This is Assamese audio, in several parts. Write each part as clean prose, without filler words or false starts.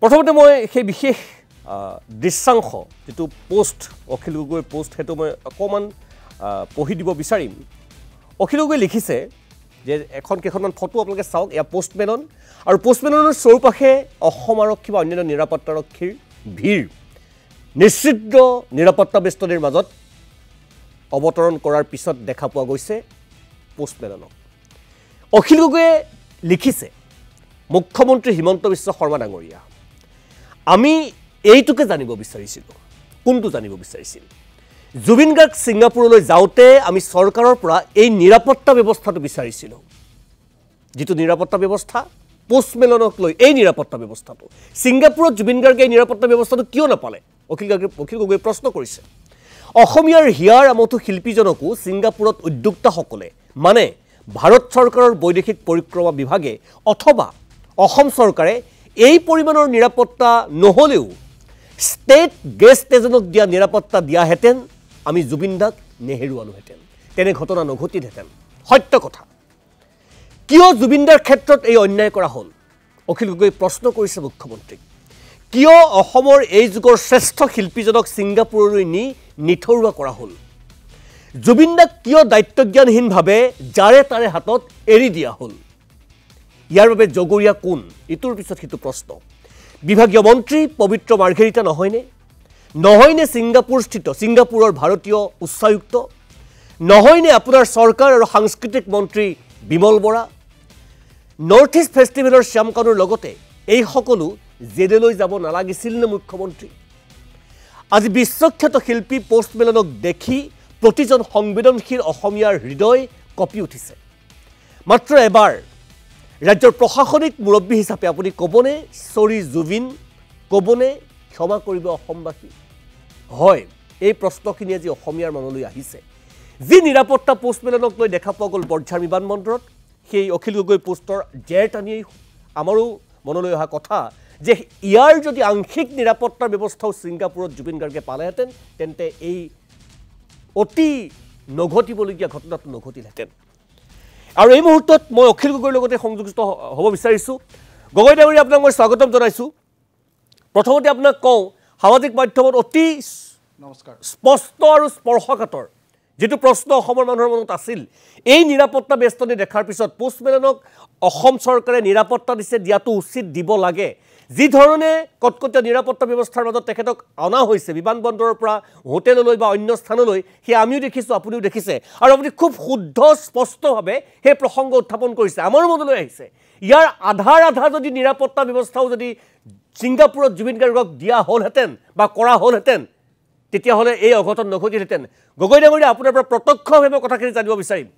প্ৰথমতে মই সেই বিশেষ দৃশ্যাংশ যেটো পোষ্ট অখিল গগৈৰ পোষ্ট হেতু মই অকমান পঢ়ি দিব বিচাৰিম অখিল গগৈ লিখিছে যে এখন কেখনমান ফটো আপোনালোকে চাওক এয়া পোষ্টমেলন আৰু পোষ্টমেলনৰ চৌপাশে অসম আৰক্ষী বা অন্যান্য নিৰাপত্তাৰক্ষীৰ ভিৰ নিশ্চিত নিৰাপত্তা বেষ্টনীৰ মাজত অৱতৰণ কৰাৰ পিছত দেখা পোৱা গৈছে পোষ্টমেলনক অখিল গগৈয়ে লিখিছে মুখ্যমন্ত্ৰী হিমন্ত বিশ্ব শৰ্মা ডাঙৰীয়া আমি এইটোকে জানিব বিচাৰিছিল কোনটো জানিব বিচাৰিছিল জুবিন গাৰ্গ সিঙ্গাপুৰলৈ যাওঁতে আমি চৰকাৰৰ পৰা এই নিৰাপত্তা ব্যৱস্থাটো বিচাৰিছিল যেটো নিৰাপত্তা ব্যৱস্থা পোষ্টমেলনক লৈ এই নিৰাপত্তা ব্যৱস্থাটো সিঙ্গাপুৰত জুবিন গাৰ্গে এই নিৰাপত্তা ব্যৱস্থাটো কিয় নাপালে অখিল গগৈ প্ৰশ্ন কৰিছে অসমীয়াৰ হিয়াৰ আমঠু শিল্পীজনকো সিঙ্গাপুৰত উদ্যোক্তাসকলে মানে ভাৰত চৰকাৰৰ বৈদেশিক পৰিক্ৰমা বিভাগে অথবা অসম চৰকাৰে এই পৰিমাণৰ নিৰাপত্তা নহলেও ষ্টেট গেষ্ট এজনক দিয়া নিৰাপত্তা দিয়া হেতেন আমি জুবিন দাক নেহেৰুৱালো হেতেন তেনে ঘটনা নঘটিল হেতেন সত্য কথা কিয় জুবিন দাৰ ক্ষেত্ৰত এই অন্যায় কৰা হল অখিল গগৈ প্ৰশ্ন কৰিছে মুখ্যমন্ত্ৰীক কিয় অসমৰ এই যুগৰ শ্ৰেষ্ঠ শিল্পীজনক সিঙ্গাপুৰলৈ নি নিথৰুৱা কৰা হল জুবিন দাক কিয় দায়িত্বজ্ঞানহীনভাৱে যাৰে তাৰে হাতত এৰি দিয়া হল ইয়াৰ বাবে জগৰীয়া কোন ইটোৰ পিছত হিটো প্ৰশ্ন বিভাগীয় মন্ত্ৰী পবিত্ৰ মাৰ্ঘেৰিটা নহয়নে সিঙ্গাপুৰস্থিত সিঙ্গাপুৰৰ ভাৰতীয় উচ্চায়ুক্ত নহয়নে আপোনাৰ চৰকাৰ আৰু সাংস্কৃতিক মন্ত্ৰী বিমল বৰা নৰ্থ ইষ্ট ফেষ্টিভেলৰ শ্যামকানুৰ লগতে এই সকলো জেদেলৈ যাব নালাগিছিল নে মুখ্যমন্ত্ৰী আজি বিশ্বখ্যাত শিল্পী পোষ্টমেলনক দেখি প্ৰতিজন সংবেদনশীল অসমীয়াৰ হৃদয় কপি উঠিছে মাত্ৰ এবাৰ ৰাজ্যৰ প্ৰশাসনিক মুৰব্বী হিচাপে আপুনি কবনে সৰি জুবিন কবনে ক্ষমা কৰিব অসমবাসী হয় এই প্ৰশ্নখিনি আজি অসমীয়াৰ মনলৈ আহিছে যি নিৰাপত্তা পোষ্টমেলনক লৈ দেখা পোৱা গ'ল বৰঝাৰ বিমানবন্দৰত সেই অখিল গগৈ পোষ্টৰ জেৰ টানিয়েই আমাৰো মনলৈ অহা কথা যে ইয়াৰ যদি আংশিক নিৰাপত্তাৰ ব্যৱস্থাও সিঙ্গাপুৰত জুবিন গাৰ্গে পালেহেঁতেন তেন্তে এই অতি নঘটিবলগীয়া ঘটনাটো নঘটিলহেঁতেন আৰু এই মুহূৰ্তত মই অখিল গগৈৰ লগতে সংযুক্ত হ'ব বিচাৰিছোঁ গগৈ ডাঙৰীয়া আপোনাক মই স্বাগতম জনাইছোঁ প্ৰথমতে আপোনাক কওঁ সামাজিক মাধ্যমত অতি নমস্কাৰ স্পষ্ট আৰু স্পৰ্শকাতৰ যেটো প্ৰশ্ন অসমৰ মানুহৰ মনত আছিল এই নিৰাপত্তা বেষ্টনী দেখাৰ পিছত পোষ্টমেলনক অসম চৰকাৰে নিৰাপত্তা দিছে দিয়াটো উচিত দিব লাগে যি ধৰণে কটকটীয়া নিৰাপত্তা ব্যৱস্থাৰ মাজত তেখেতক অনা হৈছে বিমানবন্দৰৰ পৰা হোটেললৈ বা অন্য স্থানলৈ সেই আমিও দেখিছোঁ আপুনিও দেখিছে আৰু আপুনি খুব শুদ্ধ স্পষ্টভাৱে সেই প্ৰসংগ উত্থাপন কৰিছে আমাৰ মনলৈ আহিছে ইয়াৰ আধা যদি নিৰাপত্তা ব্যৱস্থাও যদি সিঙ্গাপুৰত জুবিন গাৰ্গক দিয়া হলহেঁতেন বা কৰা হলহেঁতেন তেতিয়াহ'লে এই অঘটন নঘটিলহেঁতেন গগৈ ডাঙৰীয়া আপোনাৰ পৰা প্ৰত্যক্ষভাৱে কথাখিনি জানিব বিচাৰিম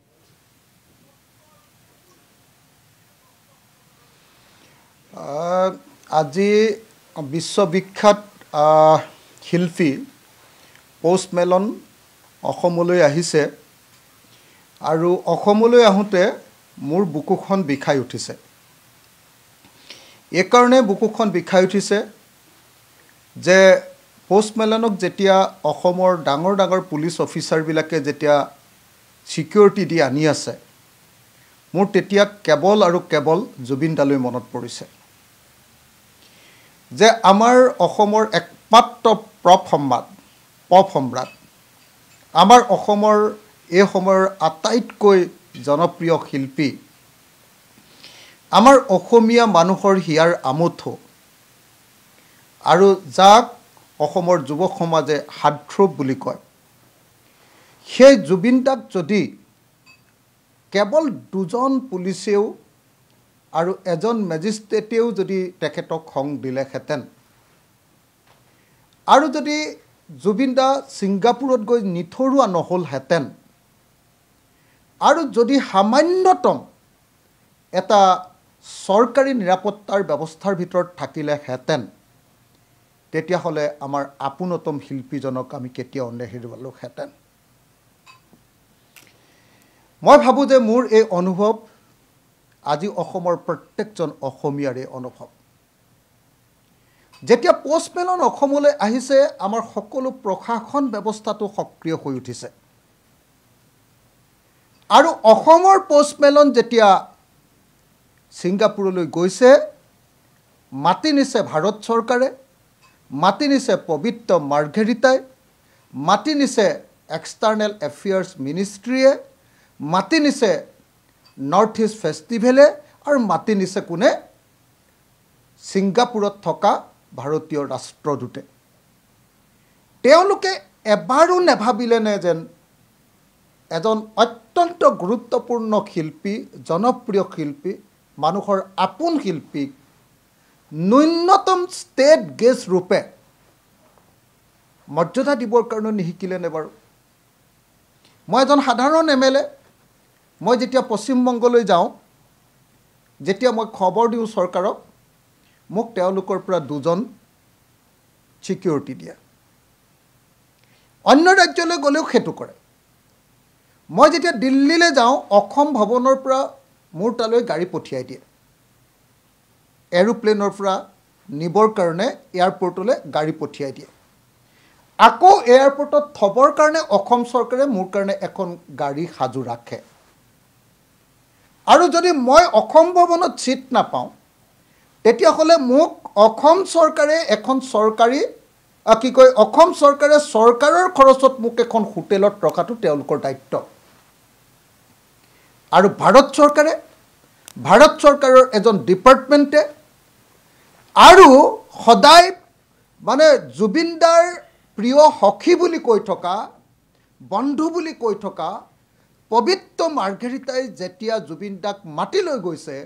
আজি বিশ্ববিখ্যাত শিল্পী পোষ্টমেলন অসমলৈ আহিছে আৰু অসমলৈ আহোঁতে মোৰ বুকুখন বিষাই উঠিছে এই কাৰণে বুকুখন বিষাই উঠিছে যে পোষ্টমেলনক যেতিয়া অসমৰ ডাঙৰ পুলিচ অফিচাৰবিলাকে যেতিয়া সিকিউৰিটি দি আনি আছে মোৰ তেতিয়া কেৱল আৰু কেৱল জুবিন দালৈ মনত পৰিছে যে আমাৰ অসমৰ একমাত্ৰ পপ সম্ৰাট আমাৰ অসমৰ এই সময়ৰ আটাইতকৈ জনপ্ৰিয় শিল্পী আমাৰ অসমীয়া মানুহৰ হিয়াৰ আমঠু আৰু যাক অসমৰ যুৱ সমাজে হাৰ্টথ্ৰব বুলি কয় সেই জুবিন দাক যদি কেৱল দুজন পুলিচেও আৰু এজন মেজিষ্ট্ৰেটেও যদি তেখেতক খং দিলেহেঁতেন আৰু যদি জুবিন দা সিঙ্গাপুৰত গৈ নিথৰুৱা নহলহেঁতেন আৰু যদি সামান্যতম এটা চৰকাৰী নিৰাপত্তাৰ ব্যৱস্থাৰ ভিতৰত থাকিলেহেঁতেন তেতিয়াহ'লে আমাৰ আপোনতম শিল্পীজনক আমি কেতিয়াও নেহেৰুৱালোহেঁতেন মই ভাবোঁ যে মোৰ এই অনুভৱ আজি অসমৰ প্ৰত্যেকজন অসমীয়াৰে অনুভৱ যেতিয়া পোষ্টমেলন অসমলৈ আহিছে আমাৰ সকলো প্ৰশাসন ব্যৱস্থাটো সক্ৰিয় হৈ উঠিছে আৰু অসমৰ পোষ্টমেলন যেতিয়া সিঙ্গাপুৰলৈ গৈছে মাতি নিছে ভাৰত চৰকাৰে, মাতি নিছে পবিত্ৰ মাৰ্ঘেৰিটাই, মাতি নিছে এক্সটাৰ্নেল এফেয়াৰ্ছ মিনিষ্ট্ৰীয়ে, মাতি নিছে নৰ্থ ইষ্ট ফেষ্টিভেলে আৰু মাতি নিছে কোনে? ছিংগাপুৰত থকা ভাৰতীয় ৰাষ্ট্ৰদূতে। তেওঁলোকে এবাৰো নেভাবিলেনে যেন এজন অত্যন্ত গুৰুত্বপূৰ্ণ শিল্পী, জনপ্ৰিয় শিল্পী, মানুহৰ আপোন শিল্পীক ন্যূনতম ষ্টেট গেষ্ট ৰূপে মৰ্যাদা দিবৰ কাৰণে নিশিকিলেনে বাৰু? মই এজন সাধাৰণ MLA, মই যেতিয়া পশ্চিমবংগলৈ যাওঁ, যেতিয়া মই খবৰ দিওঁ চৰকাৰক, মোক তেওঁলোকৰ পৰা 2জন ছিকিউৰিটি দিয়ে। অন্য ৰাজ্যলৈ গ'লেও সেইটো কৰে। মই যেতিয়া দিল্লীলৈ যাওঁ, অসম ভৱনৰ পৰা মোৰ তালৈ গাড়ী পঠিয়াই দিয়ে। এৰোপ্লেনৰ পৰা নিবৰ কাৰণে এয়াৰপৰ্টলৈ গাড়ী পঠিয়াই দিয়ে। আকৌ এয়াৰপৰ্টত থবৰ কাৰণে অসম চৰকাৰে মোৰ কাৰণে এখন গাড়ী সাজু ৰাখে। আৰু যদি মই অসম ভৱনত ছিট নাপাওঁ, তেতিয়াহ'লে মোক অসম চৰকাৰে এখন চৰকাৰী অসম চৰকাৰে চৰকাৰৰ খৰচত মোক এখন হোটেলত ৰখাটো তেওঁলোকৰ দায়িত্ব। আৰু ভাৰত চৰকাৰৰ এজন ডিপাৰ্টমেণ্টে আৰু সদায় মানে জুবিনদাৰ প্ৰিয় সখী বুলি কৈ থকা, বন্ধু বুলি কৈ থকা পবিত্ৰ মাৰ্ঘেৰিটাই যেতিয়া জুবিনদাক মাতি লৈ গৈছে,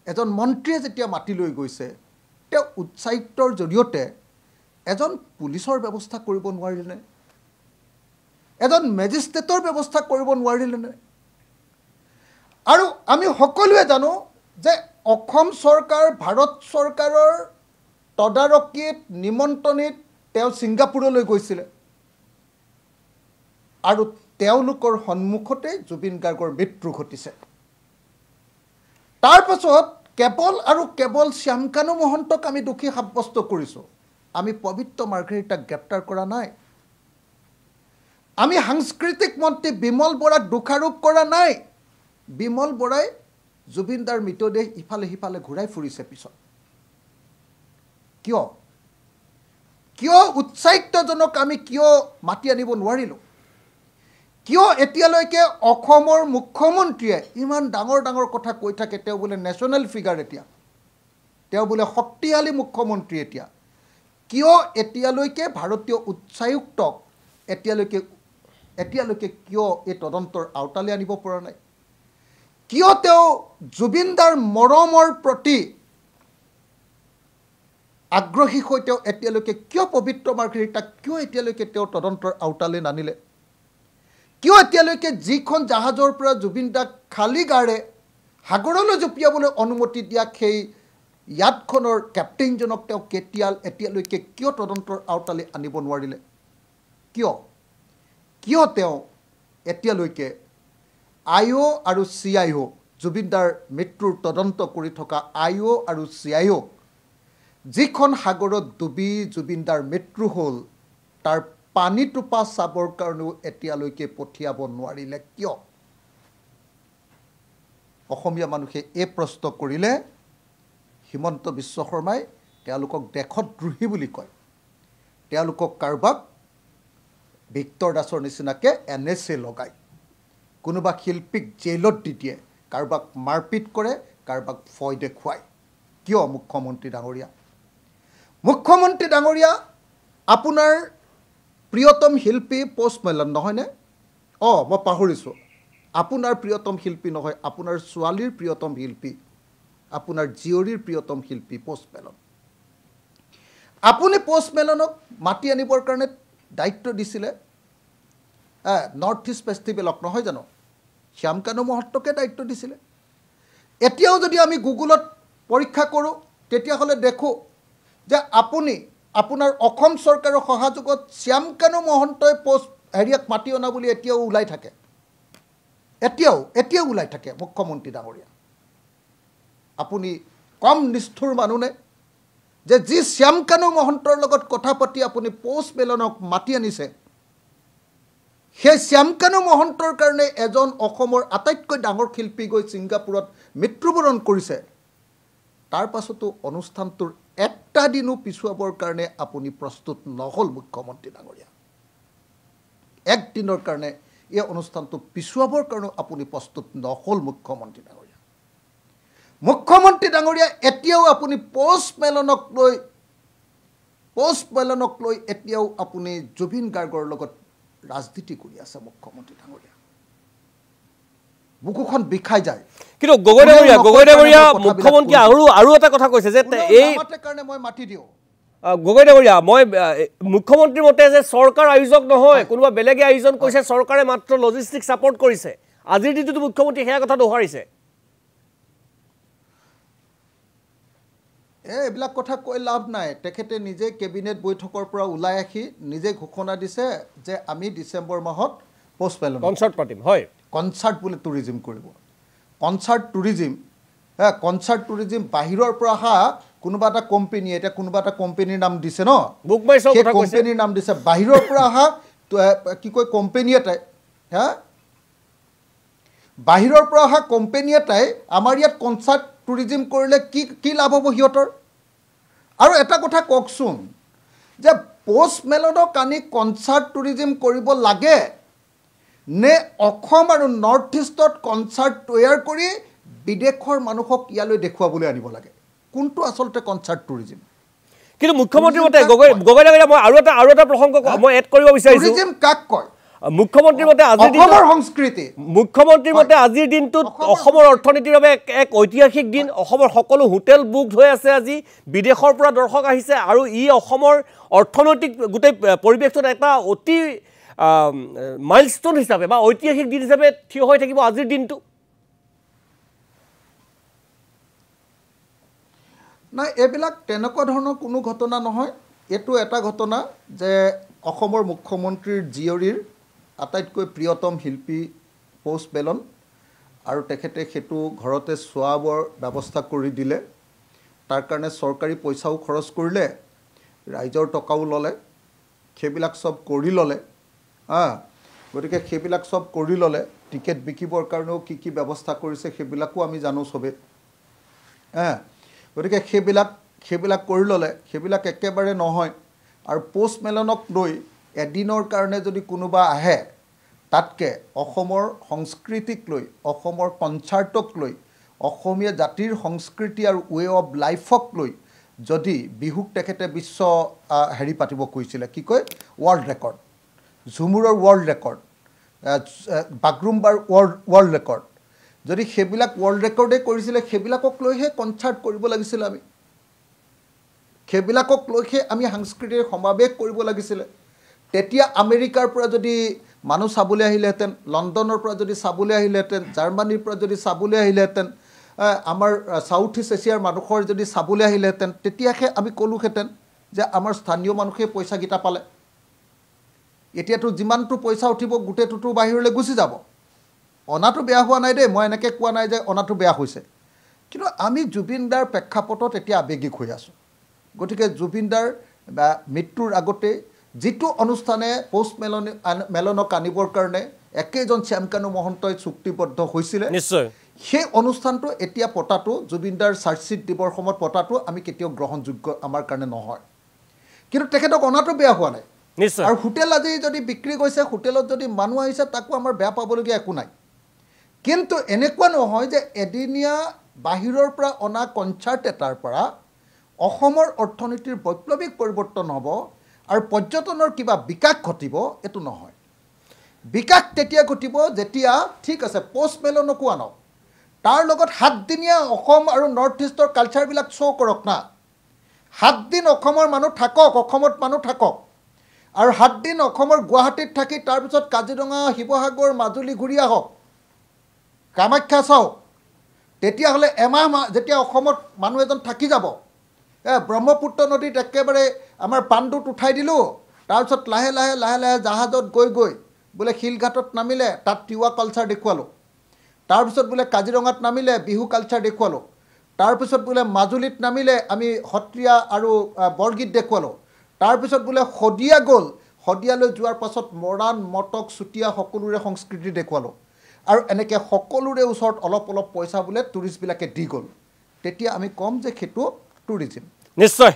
এজন মন্ত্ৰীয়ে যেতিয়া মাতি লৈ গৈছে, তেওঁ উচ্চায়ুক্তৰ জৰিয়তে এজন পুলিচৰ ব্যৱস্থা কৰিব নোৱাৰিলেনে? এজন মেজিষ্ট্ৰেটৰ ব্যৱস্থা কৰিব নোৱাৰিলেনে? আৰু আমি সকলোৱে জানো যে অসম চৰকাৰ, ভাৰত চৰকাৰৰ তদাৰকীত, নিমন্ত্ৰণিত তেওঁ ছিংগাপুৰলৈ গৈছিলে। আৰু তেওঁলোকৰ সন্মুখতে জুবিন গাৰ্গৰ মৃত্যু ঘটিছে। তাৰ পাছত কেৱল শ্যামকানু মহন্তক আমি দোষী সাব্যস্ত কৰিছোঁ। আমি পবিত্ৰ মাৰ্ঘেৰিটাক গ্ৰেপ্তাৰ কৰা নাই। আমি সাংস্কৃতিক মন্ত্ৰী বিমল বৰাক দোষাৰোপ কৰা নাই। বিমল বৰাই জুবিনদাৰ মৃতদেহ ইফালে সিফালে ঘূৰাই ফুৰিছে পিছত। কিয় উচ্চায়ুক্তজনক আমি কিয় মাতি আনিব নোৱাৰিলোঁ? কিয় এতিয়ালৈকে অসমৰ মুখ্যমন্ত্ৰীয়ে ইমান ডাঙৰ ডাঙৰ কথা কৈ থাকে? তেওঁ বোলে নেশ্যনেল ফিগাৰ, এতিয়া তেওঁ বোলে শক্তিশালী মুখ্যমন্ত্ৰী। কিয় এতিয়ালৈকে ভাৰতীয় উচ্চায়ুক্তক এতিয়ালৈকে কিয় এই তদন্তৰ আওতালৈ আনিব পৰা নাই? কিয় তেওঁ জুবিনদাৰ মৰমৰ প্ৰতি আগ্ৰহী হৈ তেওঁ এতিয়ালৈকে কিয় পবিত্ৰ মাৰ্ঘেৰিটাক কিয় এতিয়ালৈকে তেওঁ তদন্তৰ আওতালৈ নানিলে? কিয় এতিয়ালৈকে যিখন জাহাজৰ পৰা জুবিনদাক খালী গাৰে সাগৰলৈ জঁপিয়াবলৈ অনুমতি দিয়া সেই ইয়াতখনৰ কেপ্টেইনজনক তেওঁ এতিয়ালৈকে কিয় তদন্তৰ আওতালৈ আনিব নোৱাৰিলে? কিয় তেওঁ এতিয়ালৈকে IO আৰু CIO, জুবিনদাৰ মৃত্যুৰ তদন্ত কৰি থকা IO আৰু CIO, যিখন সাগৰত ডুবি জুবিনদাৰ মৃত্যু হ'ল, তাৰ পানীটোপা চাবৰ কাৰণেও এতিয়ালৈকে পঠিয়াব নোৱাৰিলে কিয়? অসমীয়া মানুহে এই প্ৰশ্ন কৰিলে হিমন্ত বিশ্ব শৰ্মাই তেওঁলোকক দেশদ্ৰোহী বুলি কয়। তেওঁলোকক কাৰোবাক ভিক্টৰ দাসৰ নিচিনাকৈ NSA লগায়, কোনোবা শিল্পীক জেইলত দি দিয়ে, কাৰোবাক মাৰপিট কৰে, কাৰোবাক ভয় দেখুৱায়। কিয় মুখ্যমন্ত্ৰী ডাঙৰীয়া? মুখ্যমন্ত্ৰী ডাঙৰীয়া, আপোনাৰ প্ৰিয়তম শিল্পী পষ্ট মেলন নহয়নে? মই পাহৰিছোঁ, আপোনাৰ প্ৰিয়তম শিল্পী নহয়, আপোনাৰ ছোৱালীৰ প্ৰিয়তম শিল্পী, আপোনাৰ জীয়ৰীৰ প্ৰিয়তম শিল্পী পষ্ট মেলন। আপুনি পষ্ট মেলনক মাতি আনিবৰ কাৰণে দায়িত্ব দিছিলে নৰ্থ ইষ্ট ফেষ্টিভেলক, নহয় জানো? শ্যামকানু মহন্তকে দায়িত্ব দিছিলে। এতিয়াও যদি আমি গুগলত পৰীক্ষা কৰোঁ, তেতিয়াহ'লে দেখোঁ যে আপোনাৰ অসম চৰকাৰৰ সহযোগত শ্যামকানু মহন্তই হেৰিয়াক মাতি অনা বুলি এতিয়াও ওলাই থাকে। এতিয়াও ওলাই থাকে মুখ্যমন্ত্ৰী ডাঙৰীয়া। আপুনি কম নিষ্ঠুৰ মানুহনে যে যি শ্যামকানু মহন্তৰ লগত কথা পাতি আপুনি পষ্ট মেলনক মাতি আনিছে, সেই শ্যামকানু মহন্তৰ কাৰণে এজন অসমৰ আটাইতকৈ ডাঙৰ শিল্পী গৈ ছিংগাপুৰত মৃত্যুবৰণ কৰিছে। তাৰ পাছতো অনুষ্ঠানটোৰ একটা দিনো পিছুৱাবৰ কাৰণে আপুনি প্ৰস্তুত নহ'ল মুখ্যমন্ত্ৰী ডাঙৰীয়া একদিনৰ কাৰণে এই অনুষ্ঠানটো পিছুৱাবৰ কাৰণে আপুনি প্ৰস্তুত নহ'ল মুখ্যমন্ত্ৰী ডাঙৰীয়া এতিয়াও আপুনি পোষ্ট মেলনক লৈ এতিয়াও আপুনি জুবিন গাৰ্গৰ লগত ৰাজনীতি কৰি আছে মুখ্যমন্ত্ৰী ডাঙৰীয়া বুকুখন বিষাই যায় কিন্তু গগৈ ডাঙৰীয়া মুখ্যমন্ত্ৰী আৰু এটা কথা কৈছে যে এই কাৰণে মই মাতি দিওঁ গগৈ ডাঙৰীয়া মই মুখ্যমন্ত্ৰীৰ মতে যে চৰকাৰ আয়োজক নহয় কোনোবা বেলেগে আয়োজন কৰিছে চৰকাৰে মাত্ৰ লজিষ্টিক ছাপৰ্ট কৰিছে আজিৰ দিনটোতো মুখ্যমন্ত্ৰী সেয়া কথা দোহাৰিছে এইবিলাক কথা কৈ লাভ নাই তেখেতে নিজে কেবিনেট বৈঠকৰ পৰা ওলাই আহি নিজে ঘোষণা দিছে যে আমি ডিচেম্বৰ মাহত পোষ্ট মেলন কনচাৰ্ট পাতিম হয় কনচাৰ্ট বোলে টুৰিজিম কৰিব কনচাৰ্ট টুৰিজিম বাহিৰৰ পৰা অহা কোনোবা এটা কোম্পানী এতিয়া কোনোবা এটা কোম্পানীৰ নাম দিছে ন বুক মাই শ্ব' সেই কোম্পানীৰ নাম দিছে বাহিৰৰ পৰা অহা কি কয় কোম্পানী এটাই বাহিৰৰ পৰা অহা কোম্পানী এটাই আমাৰ ইয়াত কনচাৰ্ট টুৰিজিম কৰিলে কি লাভ হ'ব সিহঁতৰ আৰু এটা কথা কওকচোন যে পোষ্ট মেলনক আনি কনচাৰ্ট টুৰিজিম কৰিব লাগে নে অসম আৰু নৰ্থ ইষ্টত কনচাৰ্ট তৈয়াৰ কৰি বিদেশৰ মানুহক ইয়ালৈ দেখুৱাবলৈ আনিব লাগে কোনটো আচলতে কনচাৰ্ট টুৰিজিম কিন্তু মুখ্যমন্ত্ৰীৰ মতে গগৈ ডাঙৰীয়া মই আৰু এটা প্ৰসংগ মই এড কৰিব বিচাৰিছোঁ টুৰিজিম কাক কয় মুখ্যমন্ত্ৰীৰ মতে আজিৰ দিনটোত অসমৰ অৰ্থনীতিৰ বাবে এক ঐতিহাসিক দিন অসমৰ সকলো হোটেল বুকড হৈ আছে আজি বিদেশৰ পৰা দৰ্শক আহিছে আৰু ই অসমৰ অৰ্থনৈতিক গোটেই পৰিৱেশটোত এটা অতি মাইলষ্টন হিচাপে বা ঐতিহাসিক দিন হিচাপে থিয় হৈ থাকিব আজিৰ দিনটো নাই এইবিলাক তেনেকুৱা ধৰণৰ কোনো ঘটনা নহয় এইটো এটা ঘটনা যে অসমৰ মুখ্যমন্ত্ৰীৰ জীয়ৰীৰ আটাইতকৈ প্ৰিয়তম শিল্পী পোষ্ট মেলন আৰু তেখেতে সেইটো ঘৰতে চোৱাবৰ ব্যৱস্থা কৰি দিলে তাৰ কাৰণে চৰকাৰী পইচাও খৰচ কৰিলে ৰাইজৰ টকাও ল'লে সেইবিলাক চব কৰি ল'লে গতিকে সেইবিলাক চব কৰি ল'লে টিকেট বিকিবৰ কাৰণেও কি ব্যৱস্থা কৰিছে সেইবিলাকো আমি জানো চবে গতিকে সেইবিলাক কৰি ল'লে সেইবিলাক একেবাৰে নহয় আৰু পোষ্ট মেলনক লৈ এদিনৰ কাৰণে যদি কোনোবা আহে তাতকৈ অসমৰ সংস্কৃতিক লৈ অসমৰ কনচাৰ্টক লৈ অসমীয়া জাতিৰ সংস্কৃতি আৰু ৱে অফ লাইফক লৈ যদি বিহুক তেখেতে বিশ্ব হেৰি পাতিব কৈছিলে কি কয় ৱৰ্ল্ড ৰেকৰ্ড ঝুমুৰৰ ৱৰ্ল্ড ৰেকৰ্ড বাগৰুম্বাৰ ৱৰ্ল্ড ৰেকৰ্ড যদি সেইবিলাক ৱৰ্ল্ড ৰেকৰ্ডেই কৰিছিলে সেইবিলাকক লৈহে কনচাৰ্ট কৰিব লাগিছিলে সেইবিলাকক লৈহে আমি সাংস্কৃতিক সমাৱেশ কৰিব লাগিছিলে তেতিয়া আমেৰিকাৰ পৰা যদি মানুহ চাবলৈ আহিলেহেঁতেন লণ্ডনৰ পৰা যদি চাবলৈ আহিলেহেঁতেন জাৰ্মানীৰ পৰা যদি চাবলৈ আহিলেহেঁতেন আমাৰ সাউথ ইষ্ট এছিয়াৰ মানুহৰ যদি চাবলৈ আহিলেহেঁতেন তেতিয়াহে আমি ক'লোহেঁতেন যে আমাৰ স্থানীয় মানুহে পইচাকেইটা পালে এতিয়াতো যিমানটো পইচা উঠিব গোটেইটোতো বাহিৰলৈ গুচি যাব অনাটো বেয়া হোৱা নাই দেই মই এনেকৈ কোৱা নাই যে অনাটো বেয়া হৈছে কিন্তু আমি জুবিনদাৰ প্ৰেক্ষাপটত এতিয়া আৱেগিক হৈ আছোঁ গতিকে জুবিনদাৰ মৃত্যুৰ আগতে যিটো অনুষ্ঠানে পোষ্ট মেলনক আনিবৰ কাৰণে একেজন শ্যামকানু মহন্তই চুক্তিবদ্ধ হৈছিলে নিশ্চয় সেই অনুষ্ঠানটো এতিয়া পতাটো জুবিনদাৰ চাৰ্জশ্বিট দিবৰ সময়ত পতাটো আমি কেতিয়াও গ্ৰহণযোগ্য আমাৰ কাৰণে নহয় কিন্তু তেখেতক অনাটো বেয়া হোৱা নাই নিশ্চয় আৰু হোটেল আজি যদি বিক্ৰী গৈছে হোটেলত যদি মানুহ আহিছে তাকো আমাৰ বেয়া পাবলগীয়া একো নাই কিন্তু এনেকুৱা নহয় যে এদিনীয়া বাহিৰৰ পৰা অনা কনচাৰ্ট এটাৰ পৰা অসমৰ অৰ্থনীতিৰ বৈপ্লৱিক পৰিৱৰ্তন হ'ব আৰু পৰ্যটনৰ কিবা বিকাশ ঘটিব এইটো নহয় বিকাশ তেতিয়া ঘটিব যেতিয়া ঠিক আছে পোষ্ট মেলনকো আনক তাৰ লগত 7 দিনীয়া অসম আৰু নৰ্থ ইষ্টৰ কালচাৰবিলাক শ্ব' কৰক না 7 দিন অসমৰ মানুহ থাকক অসমত মানুহ থাকক আৰু 7 দিন অসমৰ গুৱাহাটীত থাকি তাৰপিছত কাজিৰঙা শিৱসাগৰ মাজুলী ঘূৰি আহক কামাখ্যা চাওক তেতিয়াহ'লে এমাহ যেতিয়া অসমত মানুহ এজন থাকি যাব ব্ৰহ্মপুত্ৰ নদীত একেবাৰে আমাৰ পাণ্ডুত উঠাই দিলোঁ তাৰপিছত লাহে লাহে জাহাজত গৈ বোলে শিলঘাটত নামিলে তাত তিৱা কালচাৰ দেখুৱালোঁ তাৰপিছত বোলে কাজিৰঙাত নামিলে বিহু কালচাৰ দেখুৱালোঁ তাৰপিছত বোলে মাজুলীত নামিলে আমি সত্ৰীয়া আৰু বৰগীত দেখুৱালোঁ তাৰপিছত বোলে শদিয়া গ'ল শদিয়ালৈ যোৱাৰ পাছত মৰাণ মটক চুতীয়া সকলোৰে সংস্কৃতি দেখুৱালোঁ আৰু এনেকৈ সকলোৰে ওচৰত অলপ পইচা বোলে টুৰিষ্টবিলাকে দি গ'ল তেতিয়া আমি ক'ম যে সেইটো টুৰিজিম। নিশ্চয়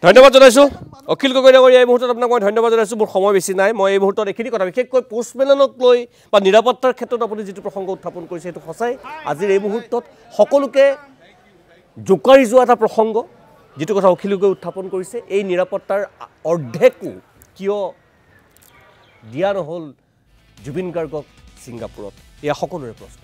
ধন্যবাদ জনাইছোঁ অখিল গগৈ ডাঙৰীয়া। এই মুহূৰ্তত আপোনাক মই ধন্যবাদ জনাইছোঁ। মোৰ সময় বেছি নাই। মই এই মুহূৰ্তত এইখিনি কথা বিশেষকৈ পোষ্টমেলনক লৈ বা নিৰাপত্তাৰ ক্ষেত্ৰত আপুনি যিটো প্ৰসংগ উত্থাপন কৰিছে সেইটো সঁচাই আজিৰ এই মুহূৰ্তত সকলোকে জোকাৰি যোৱা এটা প্ৰসংগ, যিটো কথা অখিল গগৈ উত্থাপন কৰিছে। এই নিৰাপত্তাৰ অৰ্ধেকো কিয় দিয়া নহ'ল জুবিন গাৰ্গক ছিংগাপুৰত, এয়া সকলোৰে প্ৰশ্ন।